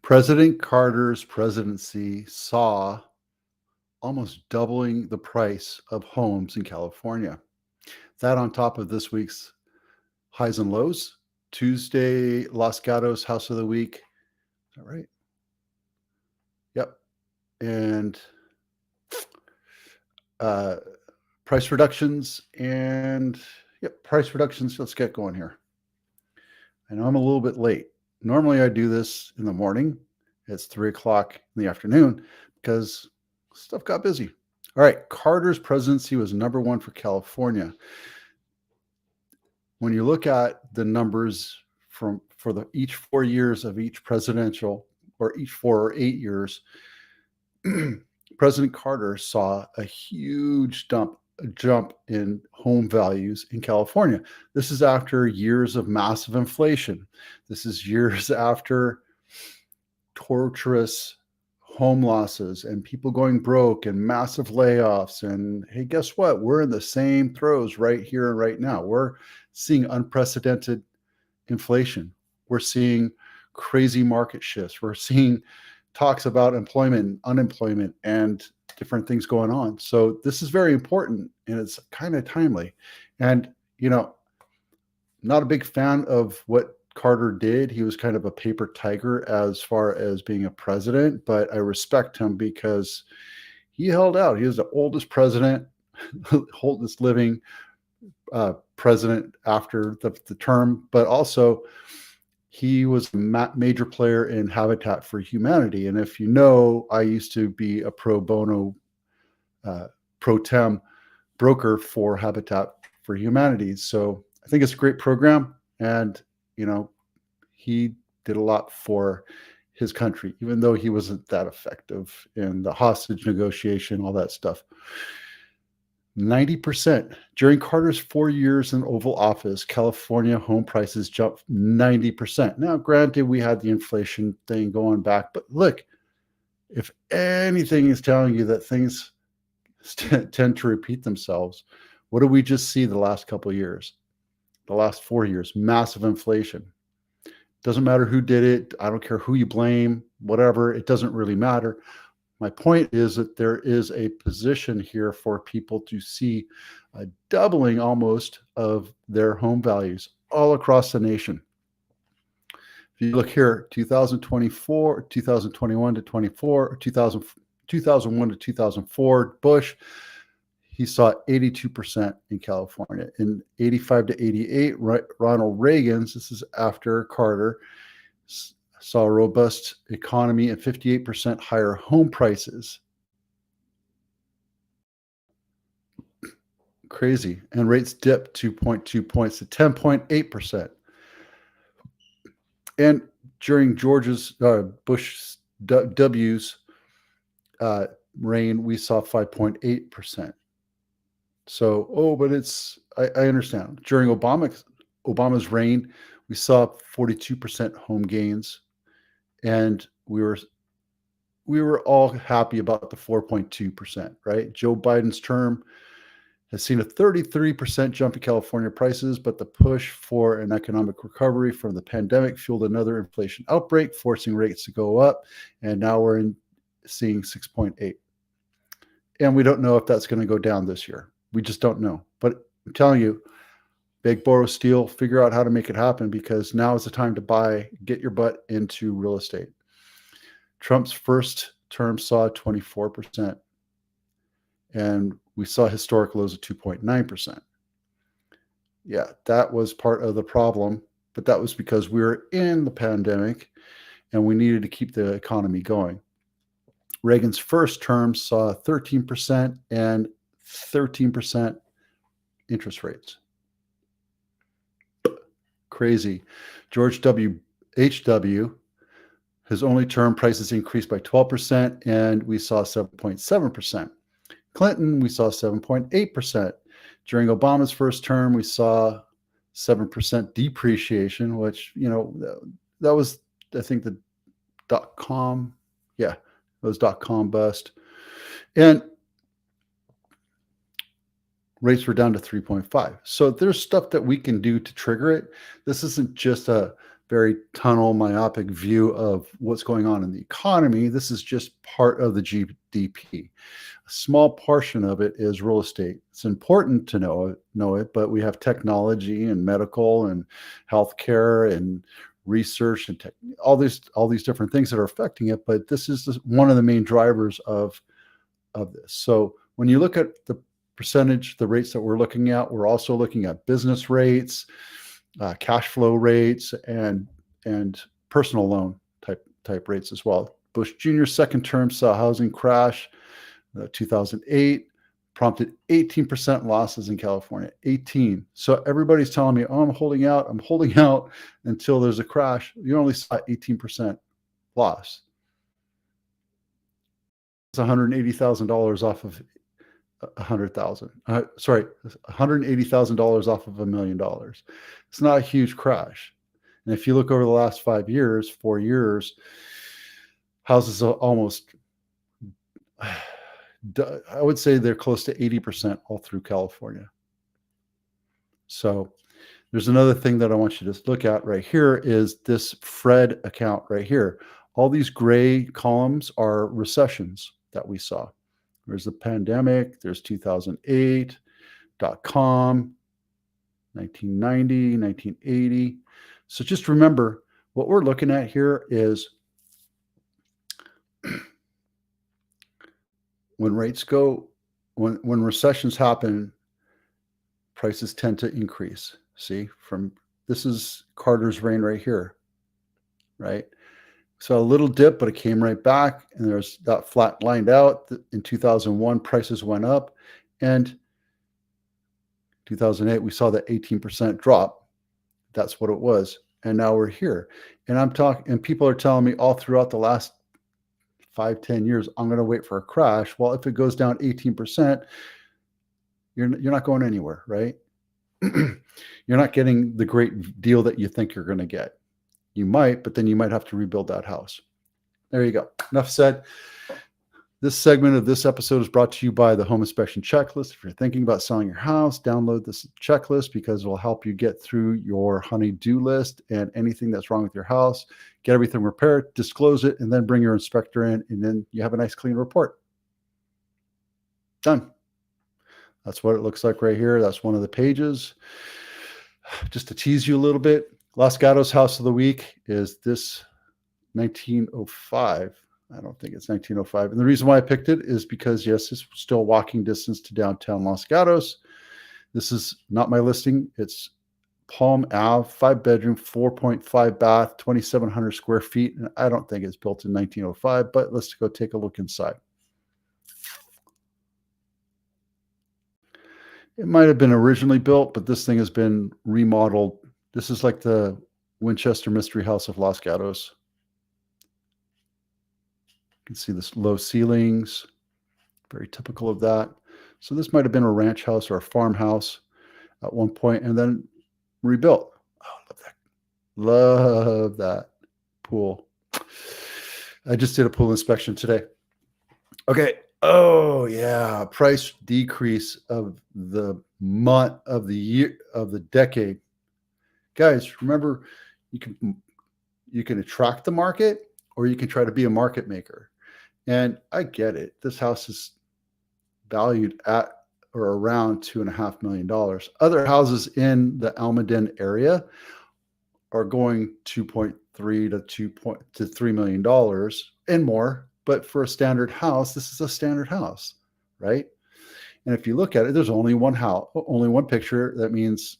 President Carter's presidency saw almost doubling the price of homes in California. That on top of this week's highs and lows. Tuesday, Los Gatos House of the Week. Is that right? Yep. And uh, price reductions and yep, price reductions. Let's get going here. I know I'm a little bit late. Normally I do this in the morning. It's 3 o'clock in the afternoon because stuff got busy. All right, Carter's presidency was number one for California. When you look at the numbers for the each 4 years of each presidential, or each 4 or 8 years, President Carter saw a huge jump in home values in California. This is after years of massive inflation. This is years after torturous home losses and people going broke and massive layoffs. And hey, guess what? We're in the same throes right here and right now. We're seeing unprecedented inflation. We're seeing crazy market shifts. We're seeing talks about employment, unemployment, and different things going on. So this is very important and it's kind of timely. And, not a big fan of what Carter did. He was kind of a paper tiger as far as being a president, but I respect him because he held out. He was the oldest president, oldest living president after the term, but also he was a major player in Habitat for Humanity. And if you know, I used to be a pro bono, pro tem broker for Habitat for Humanity. So I think it's a great program. And, he did a lot for his country, even though he wasn't that effective in the hostage negotiation, all that stuff. 90%. During Carter's 4 years in Oval Office, California home prices jumped 90%. Now, granted, we had the inflation thing going back, but look, if anything is telling you that things tend to repeat themselves, what did we just see the last couple of years? The last 4 years, massive inflation. Doesn't matter who did it. I don't care who you blame, whatever. It doesn't really matter. My point is that there is a position here for people to see a doubling almost of their home values all across the nation. If you look here, 2024, 2021 to 24, 2001 to 2004, Bush, he saw 82% in California. In 85 to 88, Ronald Reagan's, this is after Carter, saw a robust economy and 58% higher home prices. Crazy. And rates dipped 2.2 points to 10.8%. And during Bush W's reign, we saw 5.8%. So, but I understand. During Obama's reign, we saw 42% home gains, and we were all happy about the 4.2%, right? Joe Biden's term has seen a 33% jump in California prices, but the push for an economic recovery from the pandemic fueled another inflation outbreak, forcing rates to go up, and now we're seeing 6.8. And we don't know if that's going to go down this year. We just don't know. But I'm telling you, beg, borrow, steal, figure out how to make it happen, because now is the time to get your butt into real estate. Trump's first term saw 24%, and we saw historic lows of 2.9%. Yeah, that was part of the problem, but that was because we were in the pandemic and we needed to keep the economy going. Reagan's first term saw 13% and 13% interest rates. Crazy. George H.W., his only term, prices increased by 12%, and we saw 7.7%. Clinton, we saw 7.8%. During Obama's first term, we saw 7% depreciation, which, that was, I think, the .com. Yeah, it was .com bust. And rates were down to 3.5. So there's stuff that we can do to trigger it. This isn't just a very tunnel myopic view of what's going on in the economy. This is just part of the GDP. A small portion of it is real estate. It's important to know it, but we have technology and medical and healthcare and research and all these different things that are affecting it. But this is one of the main drivers of this. So when you look at the percentage, the rates that we're looking at, we're also looking at business rates, cash flow rates, and personal loan type rates as well. Bush Jr.'s second term saw a housing crash, 2008, prompted 18% losses in California. 18. So everybody's telling me, oh, I'm holding out until there's a crash. You only saw 18% loss. It's $180,000 off of 100,000. Sorry, $180,000 off of $1 million. It's not a huge crash. And if you look over the last 4 years, houses are almost, I would say they're close to 80% all through California. So there's another thing that I want you to look at right here is this Fred account right here. All these gray columns are recessions that we saw. There's the pandemic, there's 2008, .com, 1990, 1980. So just remember, what we're looking at here is when rates go, when recessions happen, prices tend to increase. See, this is Carter's reign right here, right? So a little dip, but it came right back, and there's that flat lined out. In 2001, prices went up, and 2008 we saw that 18% drop. That's what it was, and now we're here. And and people are telling me all throughout the last 5-10 years, I'm going to wait for a crash. Well, if it goes down 18%, you're not going anywhere, right? You're not getting the great deal that you think you're going to get. You might, but then you might have to rebuild that house. There you go. Enough said. This segment of this episode is brought to you by the Home Inspection Checklist. If you're thinking about selling your house, download this checklist because it will help you get through your honey-do list and anything that's wrong with your house. Get everything repaired, disclose it, and then bring your inspector in, and then you have a nice clean report. Done. That's what it looks like right here. That's one of the pages. Just to tease you a little bit, Los Gatos House of the Week is this 1905. I don't think it's 1905. And the reason why I picked it is because, yes, it's still walking distance to downtown Los Gatos. This is not my listing. It's Palm Ave, 5-bedroom, 4.5 bath, 2,700 square feet. And I don't think it's built in 1905, but let's go take a look inside. It might have been originally built, but this thing has been remodeled. This is like the Winchester Mystery House of Los Gatos. You can see this low ceilings, very typical of that. So this might have been a ranch house or a farmhouse at one point and then rebuilt. Oh, love that pool. I just did a pool inspection today. Okay. Oh yeah, price decrease of the month, of the year, of the decade. Guys, remember, you can attract the market or you can try to be a market maker. And I get it. This house is valued at or around $2.5 million. Other houses in the Almaden area are going 2.3 to $3 million and more. But for a standard house, this is a standard house, right? And if you look at it, there's only one house, only one picture. That means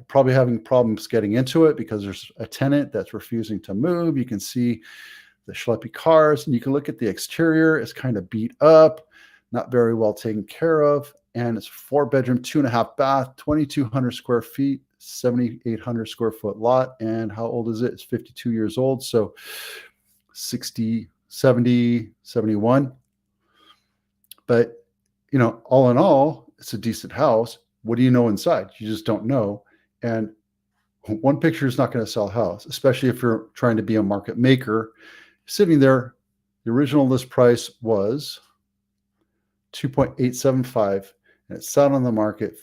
probably having problems getting into it because there's a tenant that's refusing to move. You can see the schleppy cars, and you can look at the exterior. It's kind of beat up, not very well taken care of. And it's 4-bedroom, 2.5 bath, 2,200 square feet, 7,800 square foot lot. And how old is it? It's 52 years old. So 60, 70, 71. But, all in all, it's a decent house. What do you know inside? You just don't know. And one picture is not going to sell a house, especially if you're trying to be a market maker. Sitting there, the original list price was $2.875, and it sat on the market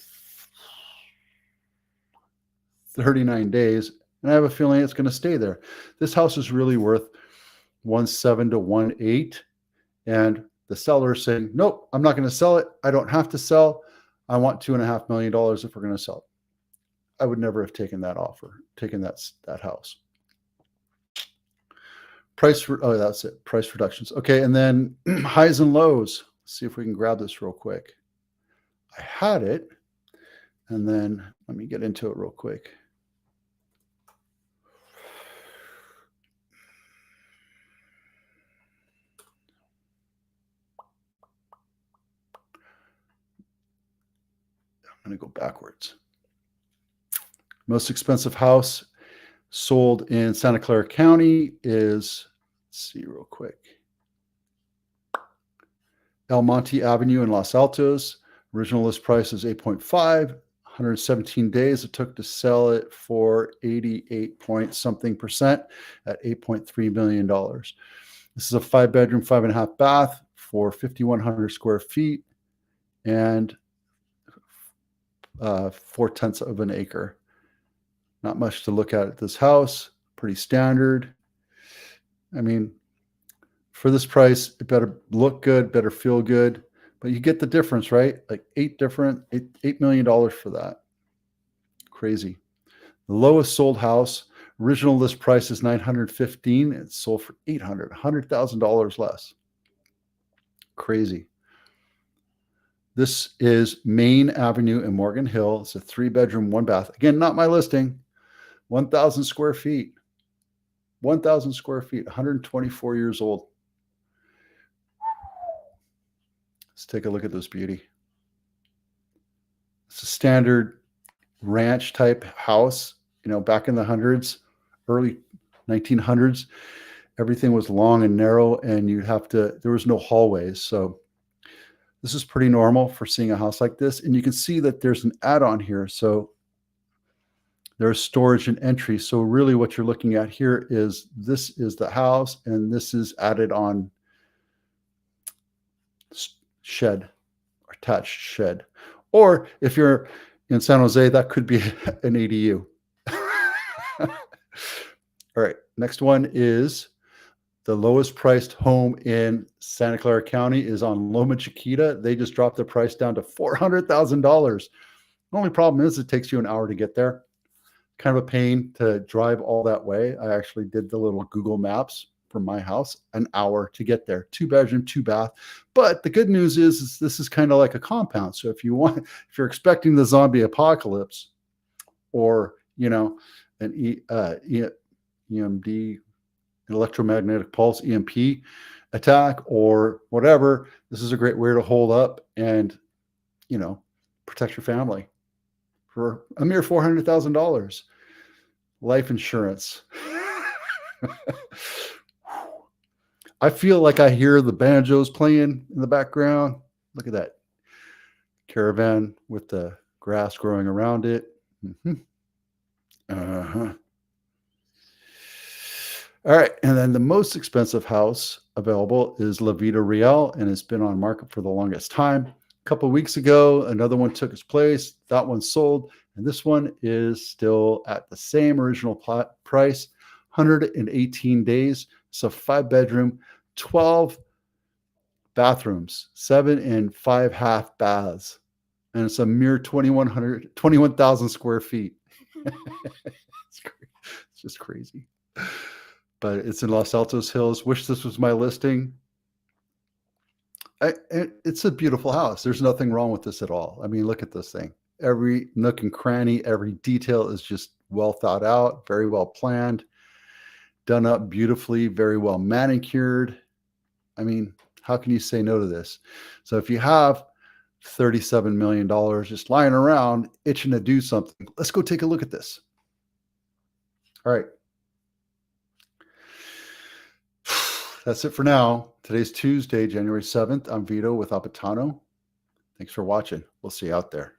39 days, and I have a feeling it's going to stay there. This house is really worth 1.7 to 1.8, and the seller is saying, nope, I'm not going to sell it. I don't have to sell. I want $2.5 million if we're going to sell it. I would never have taken that offer, taken that house. Oh, that's it. Price reductions. Okay, and then highs and lows. Let's see if we can grab this real quick. I had it, and then let me get into it real quick. I'm going to go backwards. Most expensive house sold in Santa Clara County is, let's see real quick, El Monte Avenue in Los Altos. Original list price is 8.5. 117 days it took to sell it for 88 point something percent at $8.3 million. This is a 5-bedroom, 5.5 bath for 5,100 square feet and 4/10 of an acre. Not much to look at this house. Pretty standard. I mean, for this price, it better look good, better feel good, but you get the difference, right? Like $8 million for that. Crazy. The lowest sold house, original list price is $915. It's sold for $100,000 less. Crazy. This is Main Avenue in Morgan Hill. It's a 3-bedroom, 1 bath. Again, not my listing. 1,000 square feet. 1,000 square feet, 124 years old. Let's take a look at this beauty. It's a standard ranch type house, back in the hundreds, early 1900s. Everything was long and narrow, and there was no hallways. So this is pretty normal for seeing a house like this. And you can see that there's an add-on here. So there's storage and entry. So really what you're looking at here is this is the house, and this is added on shed, or attached shed. Or if you're in San Jose, that could be an ADU. All right, next one is the lowest priced home in Santa Clara County is on Loma Chiquita. They just dropped the price down to $400,000. The only problem is it takes you an hour to get there. Kind of a pain to drive all that way. I actually did the little Google Maps from my house, an hour to get there. 2-bedroom, 2-bath. But the good news is this is kind of like a compound. So if you're expecting the zombie apocalypse, or an EMD, an electromagnetic pulse, EMP attack, or whatever, this is a great way to hold up and protect your family for a mere $400,000. Life insurance. I feel like I hear the banjos playing in the background. Look at that caravan with the grass growing around it. All right, and then the most expensive house available is La Vida Real, and it's been on market for the longest time. A couple of weeks ago, another one took its place. That one sold, and this one is still at the same original price, 118 days. It's a 5-bedroom, 12 bathrooms, 7 and 5 half baths, and it's a mere 21,000 square feet. It's just crazy. But it's in Los Altos Hills. Wish this was my listing. It's a beautiful house. There's nothing wrong with this at all. I mean, look at this thing. Every nook and cranny, every detail is just well thought out, very well planned, done up beautifully, very well manicured. I mean, how can you say no to this? So if you have $37 million just lying around itching to do something, let's go take a look at this. All right. That's it for now. Today's Tuesday, January 7th. I'm Vito with Apatano. Thanks for watching. We'll see you out there.